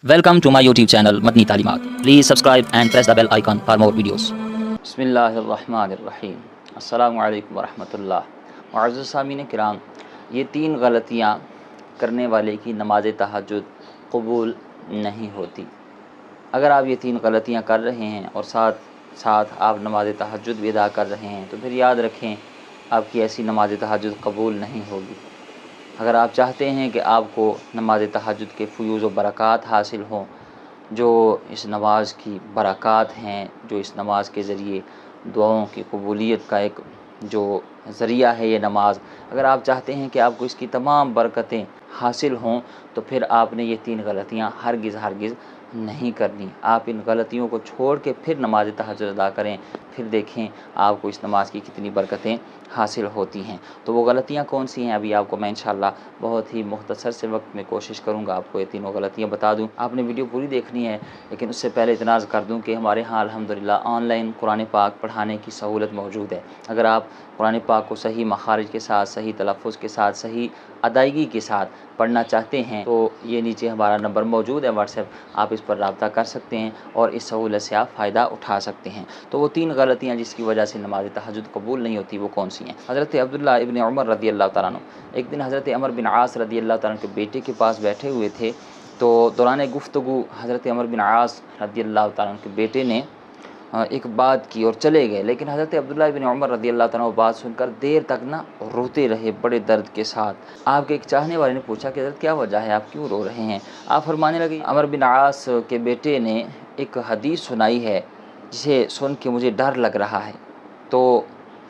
Welcome to my YouTube channel Matni Talimat. Please subscribe and press the bell icon for more videos. बिस्मिल्लाहिर्रहमानिर्रहीम। अस्सलामु अलैकुम वरहमतुल्लाह। मुअज़्ज़ज़ सामीन किराम, ये 3 गलतियाँ करने वाले की नमाज तहज्जुद कबूल नहीं होती। अगर आप ये 3 गलतियाँ कर रहे हैं और साथ साथ आप नमाज तहज्जुद भी अदा कर रहे हैं तो फिर याद रखें आपकी ऐसी नमाज तहज्जुद कबूल नहीं होगी। अगर आप चाहते हैं कि आपको नमाज तहज्जुद के फ़यूज़ व बरक़ात हासिल हों, जो इस नमाज की बरक़ात हैं, जो इस नमाज के ज़रिए दुआओं की कबूलियत का एक जो ज़रिया है ये नमाज, अगर आप चाहते हैं कि आपको इसकी तमाम बरकतें हासिल हों तो फिर आपने ये 3 गलतियाँ हरगिज़ नहीं करनी। आप इन गलतियों को छोड़ के फिर नमाज तहज्जुद अदा करें, फिर देखें आपको इस नमाज की कितनी बरकतें हासिल होती हैं। तो वो गलतियाँ कौन सी हैं अभी आपको मैं इंशाअल्लाह बहुत ही मुख्तसर से वक्त में कोशिश करूँगा आपको ये तीनों गलतियाँ बता दूँ। आपने वीडियो पूरी देखनी है, लेकिन उससे पहले इतना अर्ज़ कर दूँ कि हमारे यहाँ अल्हम्दुलिल्लाह ऑनलाइन कुरान पाक पढ़ाने की सहूलत मौजूद है। अगर आप कुरान पाक को सही मखारिज के साथ, सही तलफ़्फ़ुज़ के साथ, सही अदायगी के साथ पढ़ना चाहते हैं तो ये नीचे हमारा नंबर मौजूद है व्हाट्सएप, आप इस पर रब्ता कर सकते हैं और इस सहूलत से आप फ़ायदा उठा सकते हैं। तो वो 3 गलतियाँ जिसकी वजह से नमाज तहज्जुद कबूल नहीं होती वो कौन सी हैं? हज़रत अब्दुल्लाह इब्न उमर रज़ी अल्लाह तआला अन्हु एक दिन हज़रत अमर बिन आस रज़ी अल्लाह तआला अन्हु के बेटे के पास बैठे हुए थे। तो दौरान गुफ्तगू हज़रत अमर बिन आस रज़ी अल्लाह तआला अन्हु के बेटे ने एक बात की और चले गए, लेकिन हज़रत अब्दुल्लाह इब्न उमर रज़ी अल्लाह तआला अन्हु बात सुनकर देर तक ना रोते रहे बड़े दर्द के साथ। आपके एक चाहने वाले ने पूछा कि हज़रत क्या वजह है, आप क्यों रो रहे हैं? आप फरमाने लगे अमर बिन आस के बेटे ने एक हदीस सुनाई है जिसे सुन के मुझे डर लग रहा है। तो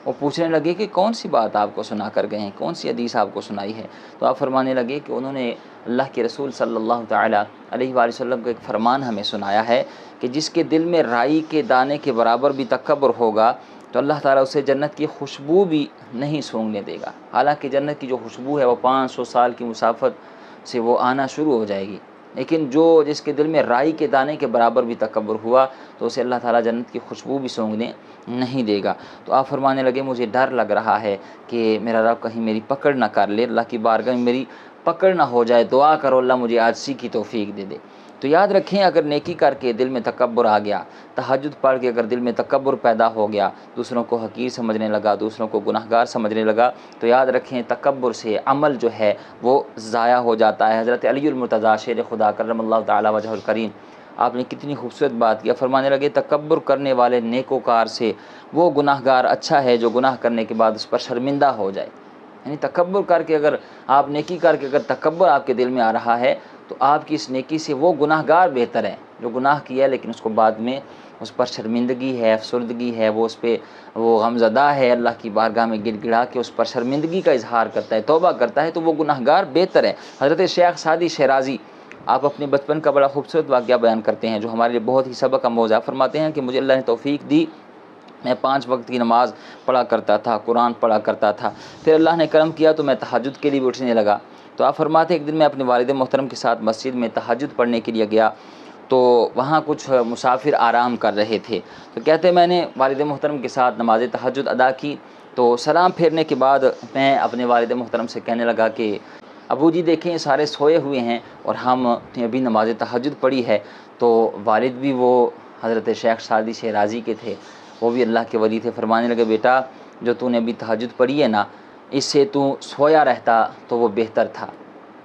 वो पूछने लगे कि कौन सी बात आपको सुना कर गए हैं, कौन सी हदीस आपको सुनाई है? तो आप फरमाने लगे कि उन्होंने अल्लाह के रसूल सल्लल्लाहु तआला अलैहि वसल्लम का एक फ़रमान हमें सुनाया है कि जिसके दिल में राई के दाने के बराबर भी तकब्बुर होगा तो अल्लाह ताला उसे जन्नत की खुशबू भी नहीं सूंघने देगा। हालांकि जन्नत की जो खुशबू है वो 500 साल की मुसाफत से वो आना शुरू हो जाएगी, लेकिन जिसके दिल में राई के दाने के बराबर भी तकब्बुर हुआ तो उसे अल्लाह ताला जन्नत की खुशबू भी सूंघने नहीं देगा। तो आप फरमाने लगे मुझे डर लग रहा है कि मेरा रब कहीं मेरी पकड़ ना कर ले, अल्लाह की बारगाह में मेरी पकड़ ना हो जाए, दुआ करो अल्लाह मुझे आजिज़ी की तौफीक दे दे। तो याद रखें अगर नेकी करके दिल में तकब्बुर आ गया, तहज्जुद पढ़ के अगर दिल में तकब्बुर पैदा हो गया, दूसरों को हकीर समझने लगा, दूसरों को गुनाहगार समझने लगा, तो याद रखें तकब्बुर से अमल जो है वो ज़ाया हो जाता है। हज़रत अलीउल मुर्तज़ा शेर खुदा करमल्लाहु तआला वजहुल करीम आपने कितनी खूबसूरत बात किया, फरमाने लगे तकब्बुर करने वाले नेकोकार से वो गुनाहगार अच्छा है जो गुनाह करने के बाद उस पर शर्मिंदा हो जाए। यानी तकब्बुर करके अगर आप नेकी करके अगर तकब्बुर आपके दिल में आ रहा है तो आपकी इस नेकी से वो गुनाहगार बेहतर है जो गुनाह किया है लेकिन उसको बाद में उस पर शर्मिंदगी है, अफसुर्दगी है, वो उस पर वो गमज़दा है, अल्लाह की बारगाह में गिड़गिड़ा के उस पर शर्मिंदगी का इजहार करता है, तौबा करता है, तो वो गुनाहगार बेहतर है। हज़रत शेख सादी शराजी आप अपने बचपन का बड़ा खूबसूरत वाक़या बयान करते हैं जो हमारे लिए बहुत ही सबक आमोज़ है। फरमाते हैं कि मुझे अल्लाह ने तौफ़ीक दी, मैं 5 वक्त की नमाज़ पढ़ा करता था, कुरान पढ़ा करता था, फिर अल्लाह ने करम किया तो मैं तहज्जुद के लिए भी उठने लगा। तो आप फरमाते एक दिन मैं अपने वालिद मोहतरम के साथ मस्जिद में तहज्जुद पढ़ने के लिए गया तो वहाँ कुछ मुसाफिर आराम कर रहे थे। तो कहते मैंने वालिद मोहतरम के साथ नमाज तहज्जुद अदा की। तो सलाम फेरने के बाद मैं अपने वालिद मोहतरम से कहने लगा कि अबू जी देखें सारे सोए हुए हैं और हम अभी नमाज तहज्जुद पढ़ी है। तो वालिद भी वो हज़रत शेख सादी शराजी के थे, वो भी अल्लाह के वली थे। फरमाने लगे बेटा जो तूने अभी तहज्जुद पढ़ी है ना, इससे तू सोया रहता तो वो बेहतर था।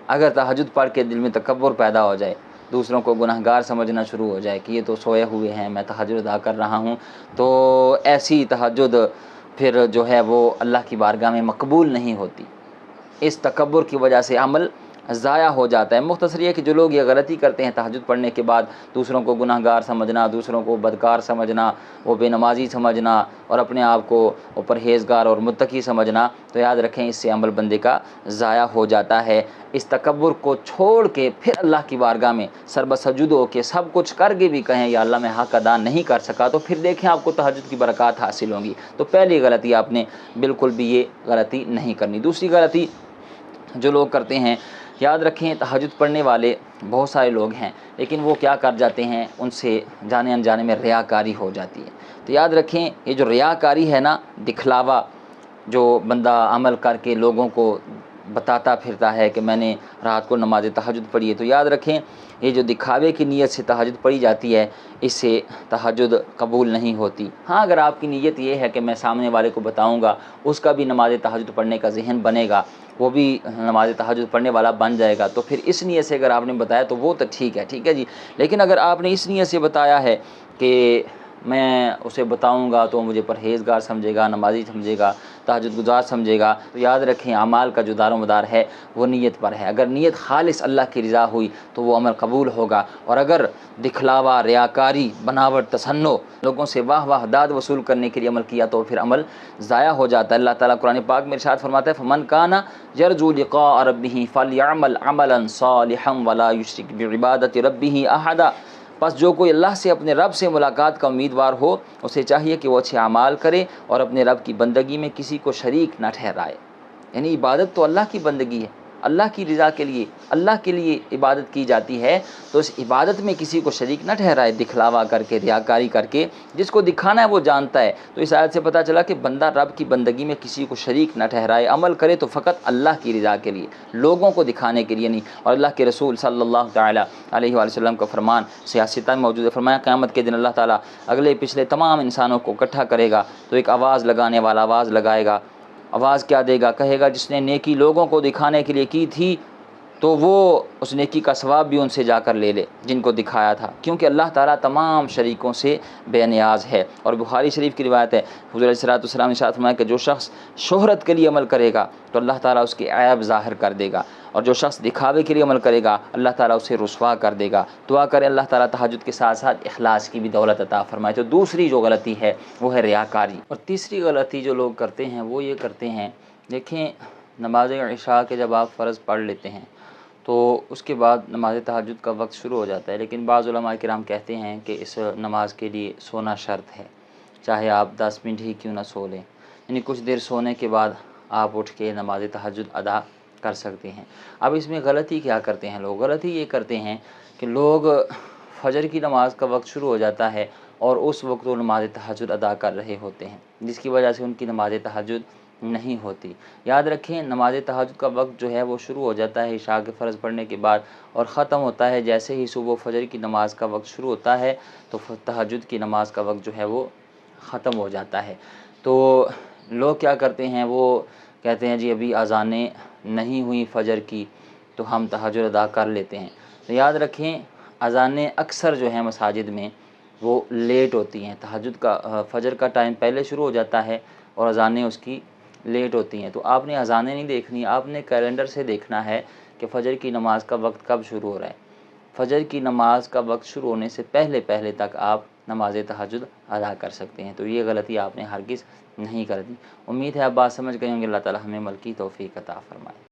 अगर तहज्जुद पढ़ के दिल में तकब्बुर पैदा हो जाए, दूसरों को गुनाहगार समझना शुरू हो जाए कि ये तो सोए हुए हैं, मैं तहज्जुद अदा कर रहा हूँ, तो ऐसी तहज्जुद फिर जो है वो अल्लाह की बारगाह में मकबूल नहीं होती। इस तकब्बुर की वजह से अमल ज़ाया हो जाता है। मुख्तसर ये कि जो लोग ये गलती करते हैं तहज्जुद पढ़ने के बाद दूसरों को गुनाहगार समझना, दूसरों को बदकार समझना, वो बेनमाजी समझना और अपने आप को परहेज़गार और मुत्तकी समझना, तो याद रखें इससे अमल बंदे का ज़ाया हो जाता है। इस तकब्बुर को छोड़ के फिर अल्लाह की बारगाह में सरबसजुद हो के सब कुछ करके भी कहें या अल्लाह मैं हक़ अदा नहीं कर सका, तो फिर देखें आपको तहज्जुद की बरक़ात हासिल होंगी। तो पहली गलती आपने बिल्कुल भी ये गलती नहीं करनी। दूसरी गलती जो लोग करते हैं, याद रखें तहज्जुद पढ़ने वाले बहुत सारे लोग हैं लेकिन वो क्या कर जाते हैं, उनसे जाने अनजाने में रियाकारी हो जाती है। तो याद रखें ये जो रियाकारी है ना, दिखलावा, जो बंदा अमल करके लोगों को بتاتا پھرتا ہے کہ میں نے رات کو نماز تہجد پڑھی ہے، تو یاد رکھیں یہ جو دکھاوے کی نیت سے تہجد پڑھی جاتی ہے اس سے تہجد قبول نہیں ہوتی۔ ہاں اگر آپ کی نیت یہ ہے کہ میں سامنے والے کو بتاؤں گا، اس کا بھی نماز تہجد پڑھنے کا ذہن بنے گا، وہ بھی نماز تہجد پڑھنے والا بن جائے گا، تو پھر اس نیت سے اگر آپ نے بتایا تو وہ تو ٹھیک ہے جی۔ لیکن اگر آپ نے اس نیت سے بتایا ہے کہ میں اسے بتاؤں گا تو مجھے پرہیزگار سمجھے گا، نمازی سمجھے گا، تہجد گزار سمجھے گا، تو یاد رکھیں اعمال کا جو دار و مدار ہے وہ نیت پر ہے۔ اگر نیت خالص اللہ کی رضا ہوئی تو وہ عمل قبول ہوگا، اور اگر دکھلاوا، ریاکاری، بناوٹ، تصنع، لوگوں سے واہ واہ داد وصول کرنے کے لیے عمل کیا تو پھر عمل ضائع ہو جاتا ہے۔ اللہ تعالیٰ قرآن پاک میں ارشاد فرماتا ہے فَمَنْ كَانَ يَرْجُو لِقَاءَ رَبِّهِ فَلْيَعْمَلْ عَمَلًا صَالِحًا وَلَا يُشْرِكْ بِعِبَادَةِ رَبِّهِ أَحَدًا۔ بس جو کوئی اللہ سے اپنے رب سے ملاقات کا امیدوار ہو اسے چاہیے کہ وہ اچھے اعمال کرے اور اپنے رب کی بندگی میں کسی کو شریک نہ ٹھہرائے۔ یعنی عبادت تو اللہ کی بندگی ہے، اللہ کی رضا کے لیے، اللہ کے لیے عبادت کی جاتی ہے، تو اس عبادت میں کسی کو شریک نہ ٹھہرائے، دکھلاوا کر کے، ریاکاری کر کے۔ جس کو دکھانا ہے وہ جانتا ہے، تو اس آیت سے پتہ چلا کہ بندہ رب کی بندگی میں کسی کو شریک نہ ٹھہرائے، عمل کرے تو فقط اللہ کی رضا کے لیے، لوگوں کو دکھانے کے لیے نہیں۔ اور اللہ کے رسول صلی اللہ تعالیٰ علیہ وآلہ وسلم کا فرمان سیاستہ میں موجود ہے، فرمایا قیامت کے دن اللہ تعالیٰ اگلے پچھلے تمام انسانوں کو اکٹھا کرے گا، تو ایک آواز لگانے والا آواز لگائے گا۔ آواز کیا دے گا؟ کہے گا جس نے نیکی لوگوں کو دکھانے کے لیے کی تھی تو وہ اس نیکی کا ثواب بھی ان سے جا کر لے لے جن کو دکھایا تھا، کیونکہ اللہ تعالیٰ تمام شریکوں سے بے نیاز ہے۔ اور بخاری شریف کی روایت ہے، حضور علیہ الصلوۃ والسلام نے ارشاد فرمایا کہ جو شخص شہرت کے لیے عمل کرے گا تو اللہ تعالیٰ اس کے عیب ظاہر کر دے گا، اور جو شخص دکھاوے کے لیے عمل کرے گا اللہ تعالیٰ اسے رسوا کر دے گا۔ دعا کریں اللہ تعالیٰ تہجد کے ساتھ ساتھ اخلاص کی بھی دولت عطا فرمائے۔ تو دوسری جو غلطی ہے وہ ہے ریاکاری، اور تیسری غلطی جو لوگ کرتے ہیں وہ یہ کرتے ہیں، دیکھیں نماز عشاء کے جب آپ فرض پڑھ لیتے ہیں تو اس کے بعد نماز تہجد کا وقت شروع ہو جاتا ہے، لیکن بعض علماء کرام کہتے ہیں کہ اس نماز کے لیے سونا شرط ہے، چاہے آپ 10 منٹ ہی کیوں نہ سو لیں، یعنی کچھ دیر سونے کے بعد آپ اٹھ کے نماز تہجد ادا کر سکتے ہیں۔ اب اس میں غلطی کیا کرتے ہیں لوگ؟ غلطی یہ کرتے ہیں کہ لوگ فجر کی نماز کا وقت شروع ہو جاتا ہے اور اس وقت وہ نماز تہجد ادا کر رہے ہوتے ہیں، جس کی وجہ سے ان کی نماز تہجد نہیں ہوتی۔ یاد رکھیں نماز تہجد کا وقت جو ہے وہ شروع ہو جاتا ہے عشاء کے فرض پڑھنے کے بعد اور ختم ہوتا ہے جیسے ہی صبح فجر کی نماز کا وقت شروع ہوتا ہے تو تہجد کی نماز کا وقت جو ہے وہ ختم ہو جاتا ہے۔ تو لوگ کیا کرتے ہیں، وہ کہتے ہیں جی ابھی اذانیں نہیں ہوئی فجر کی تو ہم تہجد ادا کر لیتے ہیں۔ تو یاد رکھیں اذانیں اکثر جو ہیں مساجد میں وہ لیٹ ہوتی ہیں، تہجد کا فجر کا ٹائم پہلے شروع ہو جاتا ہے اور اذانیں اس کی لیٹ ہوتی ہیں۔ تو آپ نے اذانیں نہیں دیکھنی، آپ نے کیلنڈر سے دیکھنا ہے کہ فجر کی نماز کا وقت کب شروع ہو رہا ہے۔ فجر کی نماز کا وقت شروع ہونے سے پہلے تک آپ نماز تہجد ادا کر سکتے ہیں۔ تو یہ غلطی آپ نے ہرگز نہیں کرنی۔ امید ہے آپ بات سمجھ گئے ہوں گے۔ اللہ تعالی ہمیں عمل کی توفیق عطا فرمائے۔